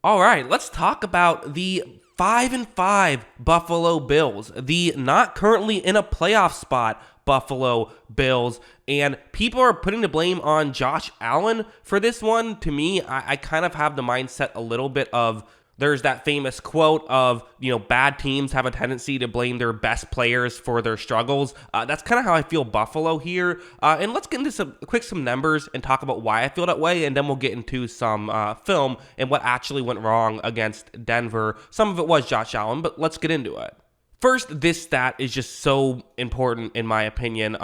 All right, let's talk about the 5-5 Buffalo Bills, the not currently in a playoff spot Buffalo Bills, and people are putting the blame on Josh Allen for this one. To me, I kind of have the mindset a little bit of there's that famous quote of, bad teams have a tendency to blame their best players for their struggles. That's kind of how I feel Buffalo here. And let's get into some numbers and talk about why I feel that way, and then we'll get into some film and what actually went wrong against Denver. Some of it was Josh Allen, but let's get into it. First, this stat is just so important in my opinion.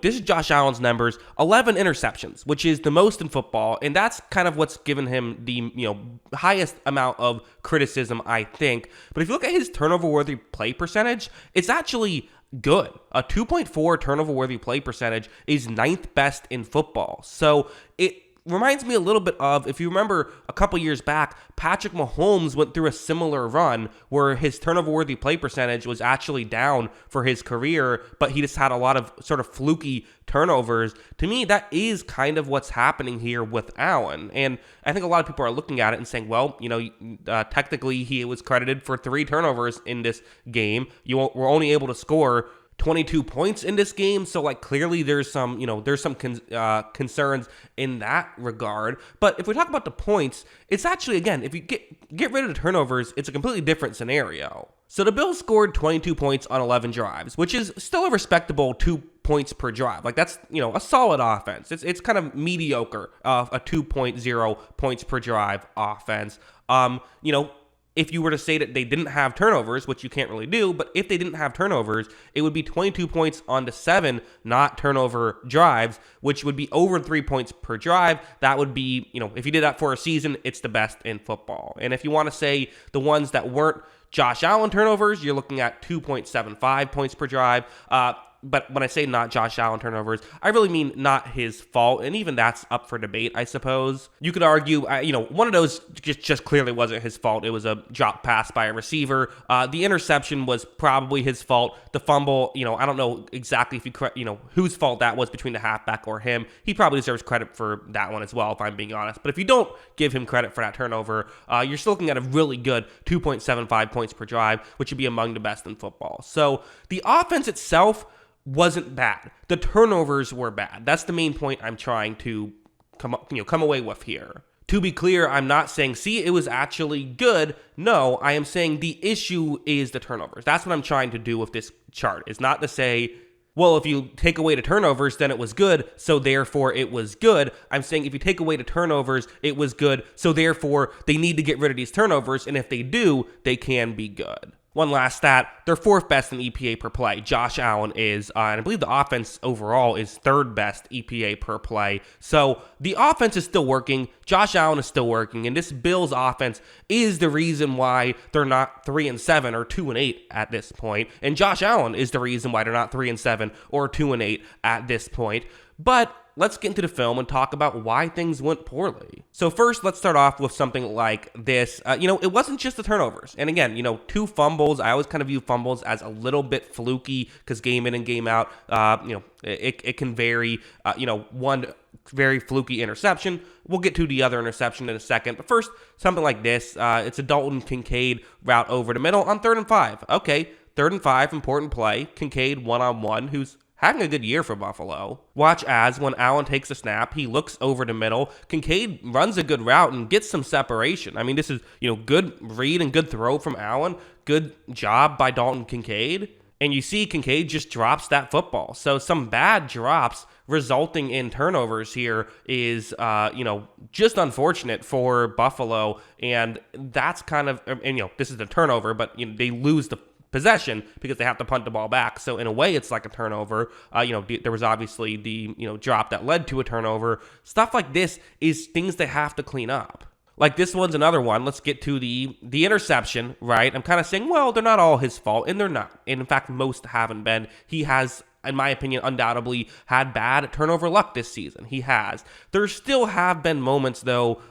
This is Josh Allen's numbers: 11 interceptions, which is the most in football, and that's kind of what's given him the highest amount of criticism, I think. But if you look at his turnover-worthy play percentage, it's actually good. A 2.4 turnover-worthy play percentage is 9th best in football. So it reminds me a little bit of, if you remember a couple years back, Patrick Mahomes went through a similar run where his turnover-worthy play percentage was actually down for his career, but he just had a lot of sort of fluky turnovers. To me, that is kind of what's happening here with Allen. And I think a lot of people are looking at it and saying, well, technically he was credited for 3 turnovers in this game. You were only able to score 22 points in this game, so clearly there's some concerns in that regard. But if we talk about the points, it's actually, again, if you get rid of the turnovers, it's a completely different scenario. So the Bills scored 22 points on 11 drives, which is still a respectable 2 points per drive. That's a solid offense. It's kind of mediocre, a 2.0 points per drive offense. If you were to say that they didn't have turnovers, which you can't really do, but if they didn't have turnovers, it would be 22 points on the 7 not turnover drives, which would be over 3 points per drive. That would be, if you did that for a season, it's the best in football. And if you want to say the ones that weren't Josh Allen turnovers, you're looking at 2.75 points per drive. But when I say not Josh Allen turnovers, I really mean not his fault, and even that's up for debate, I suppose. You could argue, one of those just clearly wasn't his fault. It was a drop pass by a receiver. The interception was probably his fault. The fumble, I don't know exactly if whose fault that was between the halfback or him. He probably deserves credit for that one as well, if I'm being honest. But if you don't give him credit for that turnover, you're still looking at a really good 2.75 points per drive, which would be among the best in football. So the offense itself wasn't bad. The turnovers were bad. That's the main point I'm trying to come away with here. To be clear, I'm not saying, see, it was actually good. No, I am saying the issue is the turnovers. That's what I'm trying to do with this chart. It's not to say, well, if you take away the turnovers, then it was good, so therefore it was good. I'm saying if you take away the turnovers, it was good, so therefore they need to get rid of these turnovers, and if they do, they can be good. One last stat, they're 4th best in EPA per play. Josh Allen is, and I believe the offense overall is 3rd best EPA per play. So the offense is still working. Josh Allen is still working. And this Bills offense is the reason why they're not 3-7 or 2-8 at this point. And Josh Allen is the reason why they're not 3-7 or 2-8 at this point. But let's get into the film and talk about why things went poorly. So first, let's start off with something like this. It wasn't just the turnovers. And again, 2 fumbles. I always kind of view fumbles as a little bit fluky because game in and game out, it can vary. One very fluky interception. We'll get to the other interception in a second. But first, something like this. It's a Dalton Kincaid route over the middle on 3rd and 5. Okay, 3rd and 5, important play. Kincaid one-on-one, who's having a good year for Buffalo. Watch as when Allen takes a snap, he looks over the middle. Kincaid runs a good route and gets some separation. I mean, this is, good read and good throw from Allen. Good job by Dalton Kincaid. And you see Kincaid just drops that football. So some bad drops resulting in turnovers here is, just unfortunate for Buffalo. And that's kind of, this is a turnover, but they lose the possession because they have to punt the ball back. So in a way, it's like a turnover. There was obviously the, drop that led to a turnover. Stuff like this is things they have to clean up. Like this one's another one. Let's get to the interception, right? I'm kind of saying, well, they're not all his fault, and they're not. And in fact, most haven't been. He has, in my opinion, undoubtedly had bad turnover luck this season. He has. There still have been moments, though,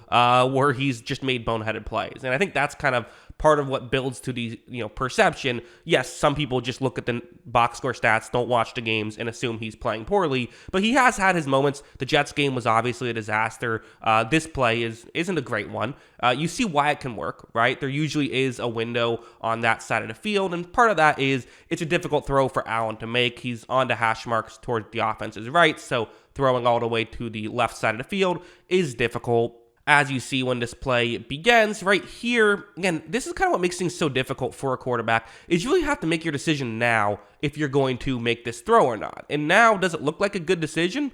where he's just made boneheaded plays. And I think that's kind of part of what builds to the perception. Yes, some people just look at the box score stats, don't watch the games, and assume he's playing poorly. But he has had his moments. The Jets game was obviously a disaster. This play isn't a great one. You see why it can work, right? There usually is a window on that side of the field, and part of that is it's a difficult throw for Allen to make. He's on to hash marks towards the offense's right, so throwing all the way to the left side of the field is difficult. As you see when this play begins, right here, again, this is kind of what makes things so difficult for a quarterback, is you really have to make your decision now if you're going to make this throw or not. And now, does it look like a good decision?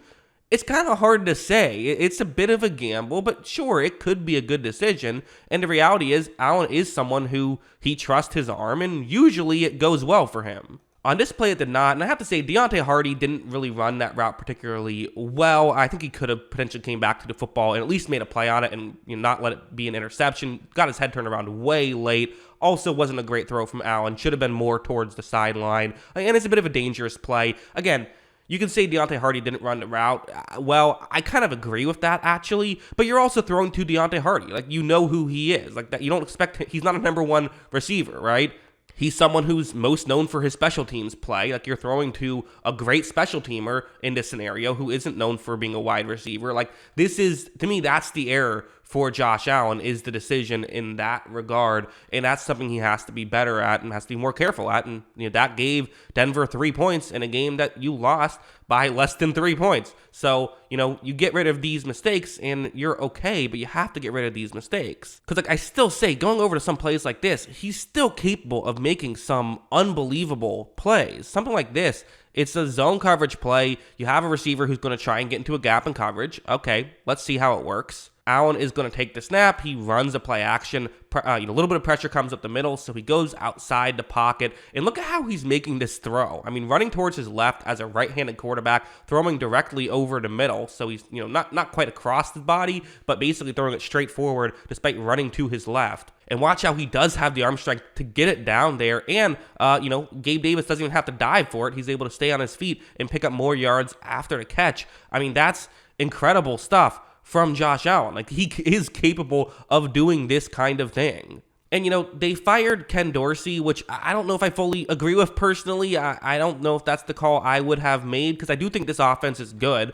It's kind of hard to say. It's a bit of a gamble, but sure, it could be a good decision. And the reality is, Allen is someone who he trusts his arm, and usually it goes well for him. On this play, it did not, and I have to say, Deontay Hardy didn't really run that route particularly well. I think he could have potentially came back to the football and at least made a play on it and not let it be an interception. Got his head turned around way late. Also wasn't a great throw from Allen. Should have been more towards the sideline, and it's a bit of a dangerous play. Again, you can say Deontay Hardy didn't run the route. Well, I kind of agree with that, actually, but you're also throwing to Deontay Hardy. Like, you know who he is. Like, that, you don't expect he's not a number one receiver, right? He's someone who's most known for his special teams play. Like, you're throwing to a great special teamer in this scenario who isn't known for being a wide receiver. Like, this is, to me, that's the error for Josh Allen, is the decision in that regard. And that's something he has to be better at and has to be more careful at. And that gave Denver 3 points in a game that you lost by less than 3 points. So, you get rid of these mistakes and you're okay, but you have to get rid of these mistakes. Because, I still say, going over to some plays like this, he's still capable of making some unbelievable plays. Something like this. It's a zone coverage play. You have a receiver who's going to try and get into a gap in coverage. Okay, let's see how it works. Allen is going to take the snap. He runs a play action. A little bit of pressure comes up the middle, so he goes outside the pocket. And look at how he's making this throw. I mean, running towards his left as a right-handed quarterback, throwing directly over the middle. So he's not quite across his body, but basically throwing it straight forward despite running to his left. And watch how he does have the arm strength to get it down there. And, Gabe Davis doesn't even have to dive for it. He's able to stay on his feet and pick up more yards after the catch. I mean, that's incredible stuff from Josh Allen. Like, he is capable of doing this kind of thing. And, they fired Ken Dorsey, which I don't know if I fully agree with personally. I don't know if that's the call I would have made, because I do think this offense is good.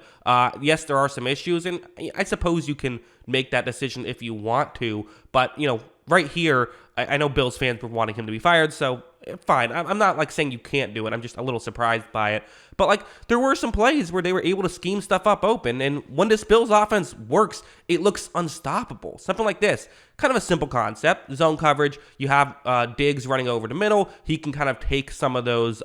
Yes, there are some issues, and I suppose you can make that decision if you want to. But, right here, I know Bills fans were wanting him to be fired, so fine. I'm not, saying you can't do it. I'm just a little surprised by it. But, there were some plays where they were able to scheme stuff up open, and when this Bills offense works, it looks unstoppable. Something like this. Kind of a simple concept. Zone coverage. You have Diggs running over the middle. He can kind of take some of those,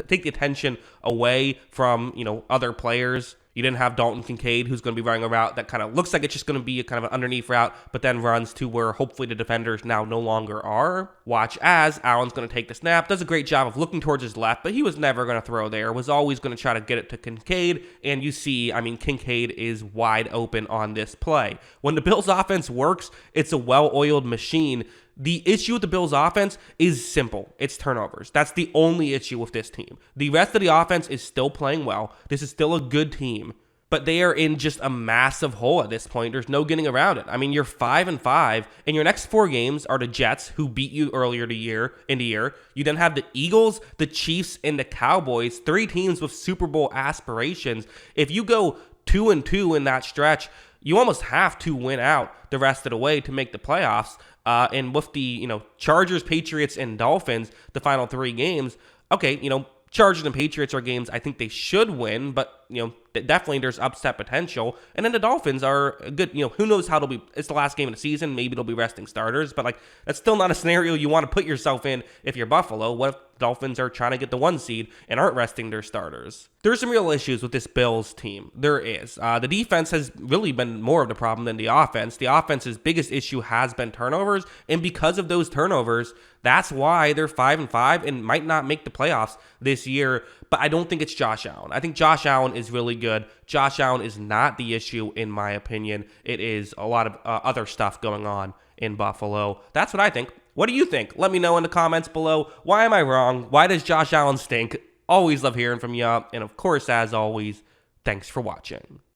take the attention away from, other players. You didn't have Dalton Kincaid, who's going to be running a route that kind of looks like it's just going to be a kind of an underneath route, but then runs to where hopefully the defenders now no longer are. Watch as Allen's going to take the snap, does a great job of looking towards his left, but he was never going to throw there, was always going to try to get it to Kincaid, and you see, Kincaid is wide open on this play. When the Bills offense works, it's a well-oiled machine. The issue with the Bills offense is simple. It's turnovers. That's the only issue with this team. The rest of the offense is still playing well. This is still a good team, but they are in just a massive hole at this point. There's no getting around it. You're 5-5, and your next 4 games are the Jets, who beat you earlier in the year. You then have the Eagles, the Chiefs, and the Cowboys, 3 teams with Super Bowl aspirations. If you go 2-2 in that stretch, you almost have to win out the rest of the way to make the playoffs. And with the, Chargers, Patriots, and Dolphins, the final 3 games, okay, Chargers and Patriots are games I think they should win, but, definitely there's upset potential. And then the Dolphins are good, who knows how it'll be. It's the last game of the season. Maybe it'll be resting starters, but that's still not a scenario you want to put yourself in if you're Buffalo. What if the Dolphins are trying to get the 1 seed and aren't resting their starters? There's some real issues with this Bills team. There is. The defense has really been more of the problem than the offense. The offense's biggest issue has been turnovers, and because of those turnovers, that's why they're 5-5 and might not make the playoffs this year. But I don't think it's Josh Allen. I think Josh Allen is really good. Josh Allen is not the issue, in my opinion. It is a lot of other stuff going on in Buffalo. That's what I think. What do you think? Let me know in the comments below. Why am I wrong? Why does Josh Allen stink? Always love hearing from you. And of course, as always, thanks for watching.